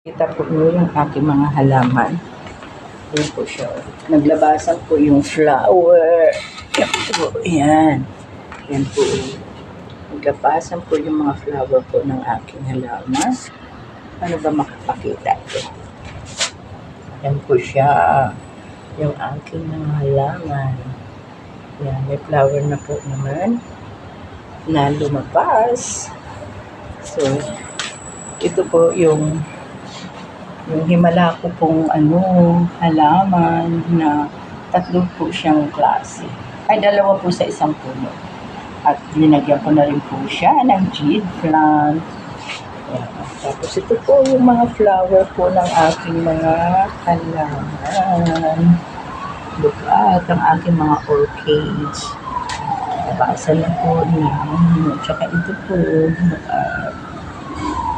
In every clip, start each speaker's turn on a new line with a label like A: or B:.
A: Kita po nyo yung aking mga halaman. Ayan po siya. Naglabasan po yung flower. Yan po. Ayan. Yan po. Naglabasan po yung mga flower po ng aking halaman. Ano ba makapakita ito? Yan po siya. Yung aking mga halaman. Yan. May flower na po naman na lumabas. So, ito po yung himala ko pong halaman na tatlo po siyang klase. Ay, dalawa po sa isang puno. At linagyan ko na rin po siya ng jade plant. Ayan. Tapos ito po yung mga flower po ng aking mga halaman. Look at ang aking mga orchids. Nabasa na po na. Tsaka ito po.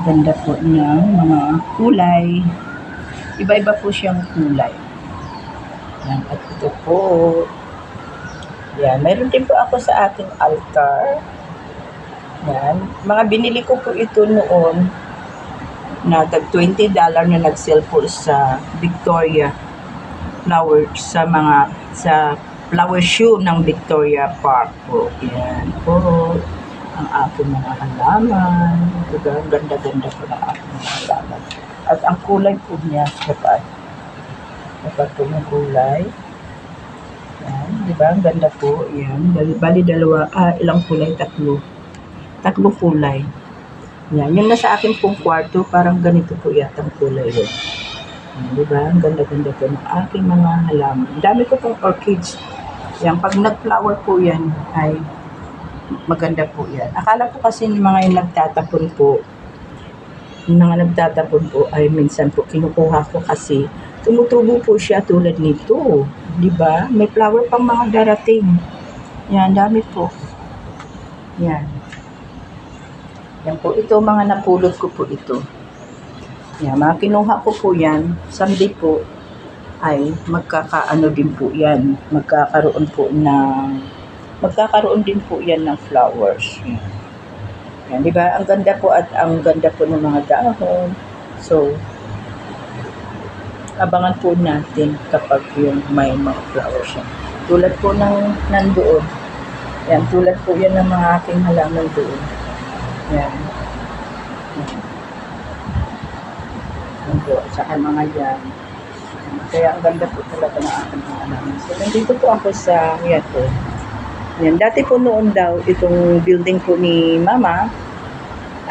A: Ganda po ng mga kulay. Iba-iba po siyang kulay. Yan. At ito po. Yan. Mayroon din po ako sa aking altar. Yan. Mga binili ko po ito noon na tag $20 na nag-sell po sa Victoria Flower sa flower show ng Victoria Park po. Yan po ang aking mga halaman. Diba? Ganda-ganda po ng aking mga halaman. At ang kulay po niya, dapat po yung kulay. Yan, diba? Ang ganda po. Yan. Bali dalawa, ilang kulay? Tatlong kulay. Yan. Yung nasa akin pong kwarto, parang ganito po yata ang kulay yun. Yan, diba? Ang ganda-ganda po ng aking mga halaman. Dami ko pong orchids. Yan, pag nag-flower po yan, ay maganda po yan. Akala ko kasi yung mga nagtatapon po ay minsan po kinukuha ko kasi tumutubo po siya tulad nito. Diba? May flower pang mga darating. Yan, dami po. Yan. Yan po. Ito, mga napulot ko po ito. Yan, mga kinuha ko po yan. Someday po ay magkakaano din po yan. Magkakaroon din po yan ng flowers. Yan, di ba? Ang ganda po at ang ganda po ng mga dahon. So, abangan po natin kapag yung may mga flowers yan. Tulad po ng nandoon. Yan, tulad po yan ng mga aking halaman doon. Yan. Yan po, saka mga yan. Kaya ang ganda po talaga ng aking mga halaman. So, nandito po ako sa Yato. Yan. Dati po noon daw, itong building po ni Mama,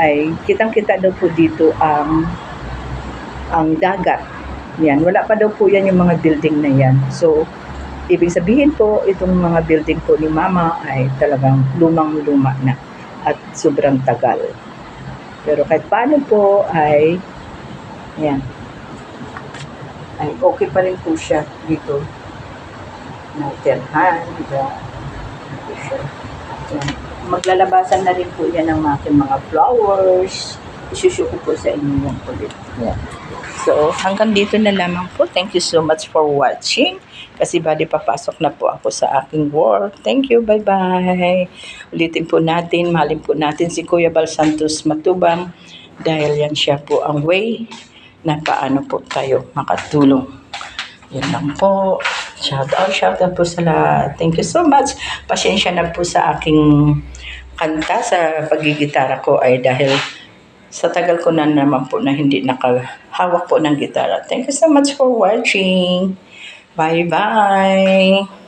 A: ay kitang-kita daw po dito ang dagat. Yan. Wala pa daw po yan yung mga building na yan. So, ibig sabihin po, itong mga building po ni Mama ay talagang lumang-luma na at sobrang tagal. Pero kahit paano po ay, yan, ay okay pa rin po siya dito. Naterhan, diba? Maglalabasan na rin po yan ng mga flowers. Isusyo ko po sa inyo yung ulit. Yeah. So, hanggang dito na lamang po. Thank you so much for watching. Kasi bali papasok na po ako sa aking work. Thank you. Bye-bye. Ulitin po natin, mahalin po natin si Kuya Bal Santos Matubang. Dahil yan siya po ang way na paano po tayo makatulong. Yan lang po. Shout out po sa lahat. Thank you so much. Pasensya na po sa aking kanta sa pagigitara ko ay dahil sa tagal ko na naman po na hindi nakahawak po ng gitara. Thank you so much for watching. Bye-bye.